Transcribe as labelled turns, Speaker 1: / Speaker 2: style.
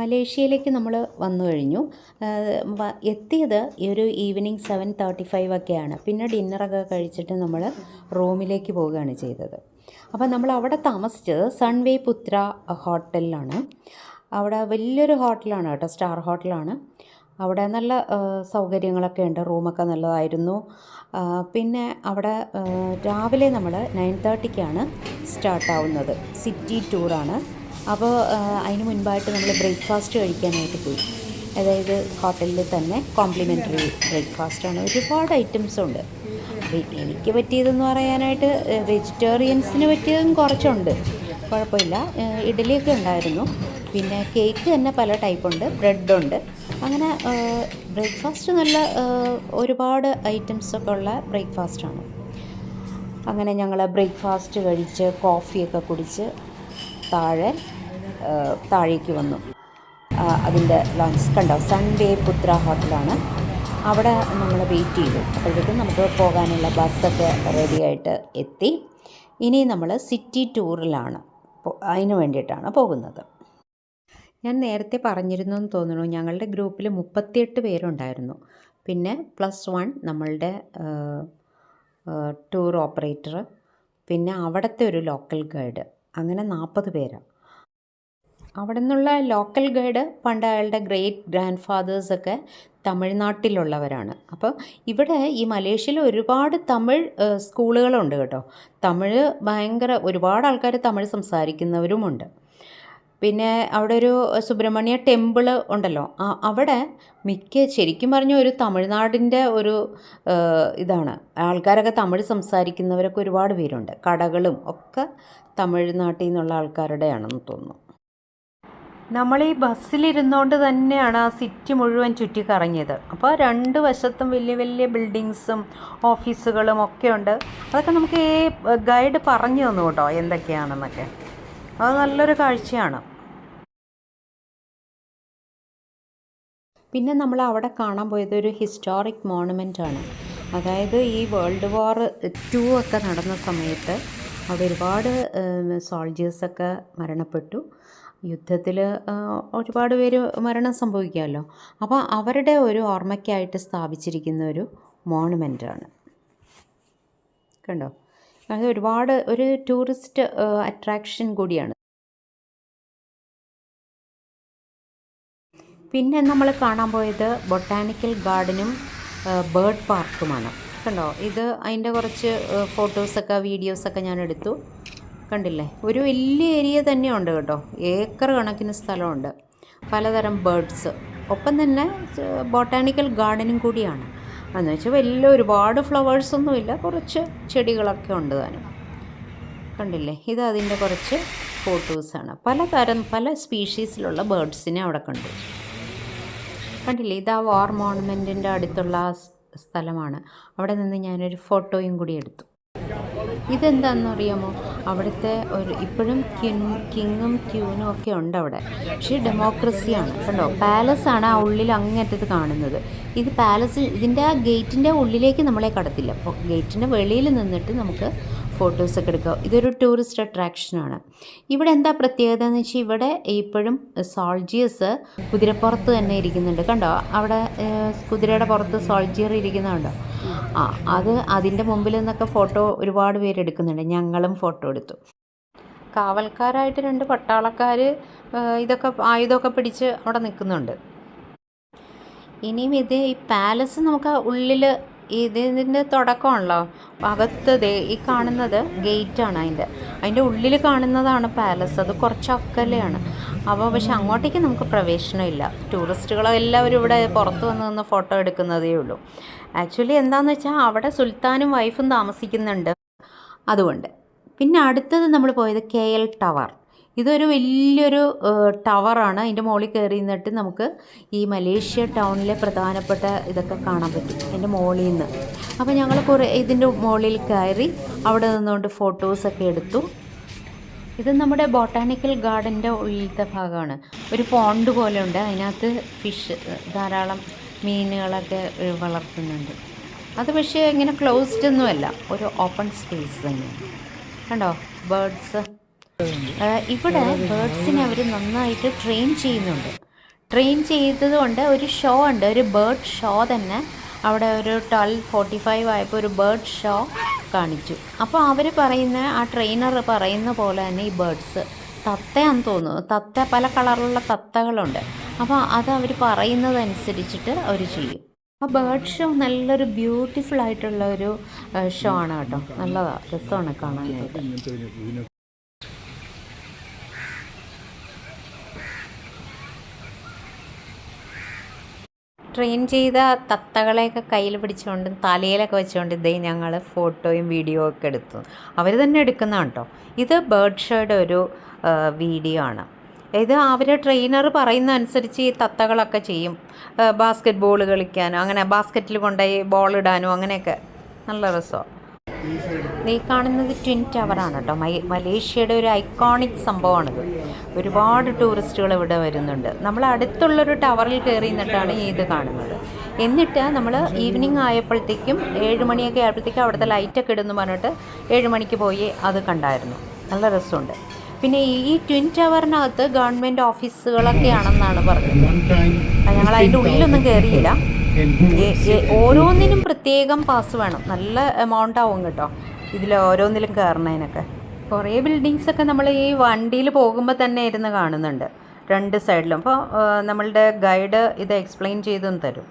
Speaker 1: മലേഷ്യയിലേക്ക് നമ്മൾ വന്നു കഴിഞ്ഞു. എത്തിയത് ഈ ഒരു ഈവനിങ് 7:35 ഒക്കെയാണ്. പിന്നെ ഡിന്നറൊക്കെ കഴിച്ചിട്ട് നമ്മൾ റൂമിലേക്ക് പോവുകയാണ് ചെയ്തത്. അപ്പോൾ നമ്മൾ അവിടെ താമസിച്ചത് സൺവേ പുത്ര ഹോട്ടലിലാണ്. അവിടെ വലിയൊരു ഹോട്ടലാണ് കേട്ടോ, സ്റ്റാർ ഹോട്ടലാണ്. അവിടെ നല്ല സൗകര്യങ്ങളൊക്കെ ഉണ്ട്, റൂമൊക്കെ നല്ലതായിരുന്നു. പിന്നെ അവിടെ രാവിലെ നമ്മൾ 9:30ക്കാണ് സ്റ്റാർട്ടാവുന്നത്. സിറ്റി ടൂറാണ്. അപ്പോൾ അതിന് മുൻപായിട്ട് നമ്മൾ ബ്രേക്ക്ഫാസ്റ്റ് കഴിക്കാനായിട്ട് പോയി. അതായത് ഹോട്ടലിൽ തന്നെ കോംപ്ലിമെൻ്ററി ബ്രേക്ക്ഫാസ്റ്റാണ്. ഒരുപാട് ഐറ്റംസ് ഉണ്ട്. എനിക്ക് പറ്റിയതെന്ന് പറയാനായിട്ട് വെജിറ്റേറിയൻസിന് പറ്റിയതും കുറച്ചുണ്ട്, കുഴപ്പമില്ല. ഇഡ്ഡലിയൊക്കെ ഉണ്ടായിരുന്നു. പിന്നെ കേക്ക് തന്നെ പല ടൈപ്പുണ്ട്, ബ്രെഡുണ്ട്. അങ്ങനെ ബ്രേക്ക്ഫാസ്റ്റ് നല്ല ഒരുപാട് ഐറ്റംസൊക്കെ ഉള്ള ബ്രേക്ക്ഫാസ്റ്റാണ്. അങ്ങനെ ഞങ്ങൾ ബ്രേക്ക്ഫാസ്റ്റ് കഴിച്ച് കോഫിയൊക്കെ കുടിച്ച് താഴേക്ക് വന്നു. അതിൻ്റെ ലഞ്ച് കണ്ടോ, സൺവേ പുത്ര ഹോട്ടലാണ്. അവിടെ നമ്മൾ വെയിറ്റ് ചെയ്തു. അപ്പോഴേക്കും നമുക്ക് പോകാനുള്ള ബസ്സൊക്കെ റെഡിയായിട്ട് എത്തി. ഇനി നമ്മൾ സിറ്റി ടൂറിലാണ്, അതിന് വേണ്ടിയിട്ടാണ് പോകുന്നത്. ഞാൻ നേരത്തെ പറഞ്ഞിരുന്നു എന്ന് തോന്നുന്നു, ഞങ്ങളുടെ ഗ്രൂപ്പിൽ 38 പേരുണ്ടായിരുന്നു. പിന്നെ +1 നമ്മളുടെ ടൂർ ഓപ്പറേറ്റർ, പിന്നെ അവിടുത്തെ ഒരു ലോക്കൽ ഗൈഡ്, അങ്ങനെ 40 പേരാണ്. അവിടെ നിന്നുള്ള ലോക്കൽ ഗൈഡ് പണ്ട് അയാളുടെ ഗ്രേറ്റ് ഗ്രാൻഡ് ഫാദേഴ്സൊക്കെ തമിഴ്നാട്ടിലുള്ളവരാണ്. അപ്പോൾ ഇവിടെ ഈ മലേഷ്യയിൽ ഒരുപാട് തമിഴ് സ്കൂളുകളുണ്ട് കേട്ടോ. തമിഴ് ഒരുപാട് ആൾക്കാർ തമിഴ് സംസാരിക്കുന്നവരുമുണ്ട്. പിന്നെ അവിടെ ഒരു സുബ്രഹ്മണ്യ ടെമ്പിൾ ഉണ്ടല്ലോ, അവിടെ ശരിക്കും പറഞ്ഞ ഒരു തമിഴ്നാടിൻ്റെ ഒരു ഇതാണ്. ആൾക്കാരൊക്കെ തമിഴ് സംസാരിക്കുന്നവരൊക്കെ ഒരുപാട് പേരുണ്ട്. കടകളും ഒക്കെ തമിഴ്നാട്ടിൽ നിന്നുള്ള ആൾക്കാരുടെയാണെന്ന് തോന്നുന്നു. നമ്മൾ ഈ ബസ്സിലിരുന്നുകൊണ്ട് തന്നെയാണ് ആ സിറ്റി മുഴുവൻ ചുറ്റിക്കറങ്ങിയത്. അപ്പോൾ 2 വശത്തും വലിയ വലിയ ബിൽഡിങ്സും ഓഫീസുകളും ഒക്കെ ഉണ്ട്. അതൊക്കെ നമുക്ക് ഈ ഗൈഡ് പറഞ്ഞു തന്നു കേട്ടോ, എന്തൊക്കെയാണെന്നൊക്കെ. അത് നല്ലൊരു കാഴ്ചയാണ്. പിന്നെ നമ്മൾ അവിടെ കാണാൻ പോയത് ഒരു ഹിസ്റ്റോറിക് മോണുമെൻ്റാണ്. അതായത് ഈ വേൾഡ് വാർ 2 ഒക്കെ നടന്ന സമയത്ത് അവിടെ ഒരുപാട് സോൾജേഴ്സൊക്കെ മരണപ്പെട്ടു. യുദ്ധത്തിൽ ഒരുപാട് പേര് മരണം സംഭവിക്കുമല്ലോ. അപ്പോൾ അവരുടെ ഒരു ഓർമ്മയ്ക്കായിട്ട് സ്ഥാപിച്ചിരിക്കുന്ന ഒരു മോണുമെൻ്റാണ്. കണ്ടോ, അത് ഒരു ടൂറിസ്റ്റ് അട്രാക്ഷൻ കൂടിയാണ്. പിന്നെ നമ്മൾ കാണാൻ പോയത് ബൊട്ടാനിക്കൽ ഗാർഡനും ബേർഡ് പാർക്കുമാണ്. കണ്ടോ, അതിൻ്റെ കുറച്ച് ഫോട്ടോസൊക്കെ വീഡിയോസൊക്കെ ഞാൻ എടുത്തു. കണ്ടില്ലേ, ഒരു വലിയ ഏരിയ തന്നെയുണ്ട് കേട്ടോ, ഏക്കർ കണക്കിന് സ്ഥലമുണ്ട്. പലതരം ബേർഡ്സ്, ഒപ്പം തന്നെ ബൊട്ടാനിക്കൽ ഗാർഡനും കൂടിയാണ്. എന്ന് വെച്ചാൽ ഒരുപാട് ഫ്ലവേഴ്സൊന്നുമില്ല, കുറച്ച് ചെടികളൊക്കെ ഉണ്ട് താനും. കണ്ടില്ലേ, അതിൻ്റെ കുറച്ച് ഫോട്ടോസാണ്. പല സ്പീഷീസിലുള്ള ബേർഡ്സിനെ അവിടെ കണ്ടു. കണ്ടില്ലേ, ആ വാർ മോണുമെൻറ്റിൻ്റെ അടുത്തുള്ള സ്ഥലമാണ്. അവിടെ നിന്ന് ഞാനൊരു ഫോട്ടോയും കൂടി എടുത്തു. ഇതെന്താണെന്നറിയാമോ, അവിടുത്തെ ഇപ്പോഴും കിങ്ങും ക്യൂനും ഒക്കെ ഉണ്ട് അവിടെ. പക്ഷേ ഡെമോക്രസിയാണ്. കണ്ടോ, പാലസാണ് ആ ഉള്ളിൽ അങ്ങേറ്റത്ത് കാണുന്നത്. ഇതിൻ്റെ ആ ഗേറ്റിൻ്റെ ഉള്ളിലേക്ക് നമ്മളെ കടത്തില്ല. അപ്പോൾ ഗേറ്റിൻ്റെ വെളിയിൽ നിന്നിട്ട് നമുക്ക് ഫോട്ടോസൊക്കെ എടുക്കുക. ഇതൊരു ടൂറിസ്റ്റ് അട്രാക്ഷനാണ്. ഇവിടെ എന്താ പ്രത്യേകത എന്ന് വെച്ചാൽ, ഇവിടെ ഇപ്പോഴും സോൾജിയേഴ്സ് കുതിരപ്പുറത്ത് തന്നെ ഇരിക്കുന്നുണ്ട്. കണ്ടോ, അവിടെ കുതിരയുടെ പുറത്ത് സോൾജിയർ ഇരിക്കുന്നുണ്ടോ? അതിൻ്റെ മുമ്പിൽ നിന്നൊക്കെ ഫോട്ടോ ഒരുപാട് പേരെടുക്കുന്നുണ്ട്. ഞങ്ങളും ഫോട്ടോ എടുത്തു. കാവൽക്കാരായിട്ട് 2 പട്ടാളക്കാർ ആയുധമൊക്കെ പിടിച്ച് അവിടെ നിൽക്കുന്നുണ്ട്. ഇനിയും ഈ പാലസ് നമുക്ക് ഉള്ളിൽ ഇതിൻ്റെ തുടക്കമാണല്ലോ. അകത്ത് ഈ കാണുന്നത് ഗേറ്റാണ്. അതിൻ്റെ ഉള്ളിൽ കാണുന്നതാണ് പാലസ്. അത് കുറച്ച് അക്കലെയാണ്. പക്ഷെ അങ്ങോട്ടേക്ക് നമുക്ക് പ്രവേശനമില്ല. ടൂറിസ്റ്റുകളെല്ലാവരും ഇവിടെ പുറത്ത് വന്ന് ഫോട്ടോ എടുക്കുന്നതേ ഉള്ളൂ. ആക്ച്വലി എന്താണെന്ന് വെച്ചാൽ അവിടെ സുൽത്താനും വൈഫും താമസിക്കുന്നുണ്ട്, അതുകൊണ്ട്. പിന്നെ അടുത്തത് നമ്മൾ പോയത് KL ടവർ. ഇതൊരു വലിയൊരു ടവറാണ്. അതിൻ്റെ മുകളിൽ കയറി നിന്നിട്ട് നമുക്ക് ഈ മലേഷ്യ ടൗണിലെ പ്രധാനപ്പെട്ട ഇതൊക്കെ കാണാൻ പറ്റും അതിൻ്റെ മുകളിൽ നിന്ന്. അപ്പോൾ ഞങ്ങൾ ഇതിൻ്റെ മുകളിൽ കയറി അവിടെ നിന്നുകൊണ്ട് ഫോട്ടോസൊക്കെ എടുത്തു. ഇത് നമ്മുടെ ബൊട്ടാനിക്കൽ ഗാർഡൻ്റെ ഉള്ളിലത്തെ ഭാഗമാണ്. ഒരു പോണ്ട് പോലെ ഉണ്ട്, അതിനകത്ത് ധാരാളം മീനുകളൊക്കെ വളർത്തുന്നുണ്ട്. അത് പക്ഷേ ഇങ്ങനെ ക്ലോസ്ഡ് ഒന്നുമല്ല, ഒരു ഓപ്പൺ സ്പേസ് തന്നെയാണ്. കണ്ടോ, ബേർഡ്സ് ഇവിടെ ബേർഡ്സിനെ അവർ നന്നായിട്ട് ട്രെയിൻ ചെയ്യുന്നുണ്ട്. ട്രെയിൻ ചെയ്തതുകൊണ്ട് ഒരു ഷോ ഉണ്ട്, ഒരു ബേർഡ് ഷോ തന്നെ. അവിടെ ഒരു 12:45 ആയപ്പോൾ ഒരു ബേർഡ് ഷോ കാണിച്ചു. അപ്പോൾ അവർ പറയുന്ന ആ ട്രെയിനർ പറയുന്ന പോലെ തന്നെ ഈ ബേർഡ്സ് തത്തയാണെന്ന് തോന്നുന്നു, തത്ത പല കളറുള്ള തത്തകളുണ്ട്. അപ്പോൾ അത് അവർ പറയുന്നതനുസരിച്ചിട്ട് അവർ ചെയ്യും. ആ ബേർഡ് ഷോ നല്ലൊരു ബ്യൂട്ടിഫുൾ ആയിട്ടുള്ള ഒരു ഷോ ആണ് കേട്ടോ. നല്ലതാണ്, രസമാണ് കാണാനായിട്ട്. ട്രെയിൻ ചെയ്ത തത്തകളെയൊക്കെ കയ്യിൽ പിടിച്ചുകൊണ്ട് തലയിലൊക്കെ വെച്ചുകൊണ്ട് ഇതേ ഞങ്ങൾ ഫോട്ടോയും വീഡിയോ ഒക്കെ എടുത്തു. അവർ തന്നെ എടുക്കുന്നതാണ് കേട്ടോ. ഇത് ബേർഡ് ഷോയുടെ ഒരു വീഡിയോ ആണ്. ഇത് അവർ ട്രെയിനർ പറയുന്ന അനുസരിച്ച് ഈ തത്തകളൊക്കെ ചെയ്യും. ബാസ്ക്കറ്റ് ബോൾ കളിക്കാനോ അങ്ങനെ ബാസ്ക്കറ്റിൽ കൊണ്ടുപോയി ബോൾ ഇടാനോ അങ്ങനെയൊക്കെ നല്ല രസമാണ്. ഈ കാണുന്നത് ട്വിൻ ടവറാണ് കേട്ടോ. മലേഷ്യയുടെ ഒരു ഐക്കോണിക് സംഭവമാണിത്. ഒരുപാട് ടൂറിസ്റ്റുകൾ ഇവിടെ വരുന്നുണ്ട്. നമ്മൾ അടുത്തുള്ളൊരു ടവറിൽ കയറി നിന്നിട്ടാണ് ഇത് കാണുന്നത്. എന്നിട്ട് നമ്മൾ ഈവനിങ് ആയപ്പോഴത്തേക്കും 7 മണിയൊക്കെ ആയപ്പോഴത്തേക്കും അവിടുത്തെ ലൈറ്റൊക്കെ ഇടുന്നു പറഞ്ഞിട്ട് 7 മണിക്ക് പോയി അത് കണ്ടായിരുന്നു. നല്ല രസമുണ്ട്. പിന്നെ ഈ ട്വിൻ ടവറിനകത്ത് ഗവൺമെൻറ് ഓഫീസുകളൊക്കെയാണെന്നാണ് പറഞ്ഞത്. ഞങ്ങൾ അതിൻ്റെ ഉള്ളിലൊന്നും കയറിയില്ല. ഓരോന്നിനും പ്രത്യേകം പാസ് വേണം. നല്ല എമൗണ്ട് ആവും കേട്ടോ ഇതിൽ ഓരോന്നിലും കയറുന്നതിനൊക്കെ. കുറേ ബിൽഡിങ്സൊക്കെ നമ്മൾ ഈ വണ്ടിയിൽ പോകുമ്പോൾ തന്നെ ഇരുന്ന് കാണുന്നുണ്ട് 2 സൈഡിലും. അപ്പോൾ നമ്മളുടെ ഗൈഡ് ഇത് എക്സ്പ്ലെയിൻ ചെയ്തും തരും.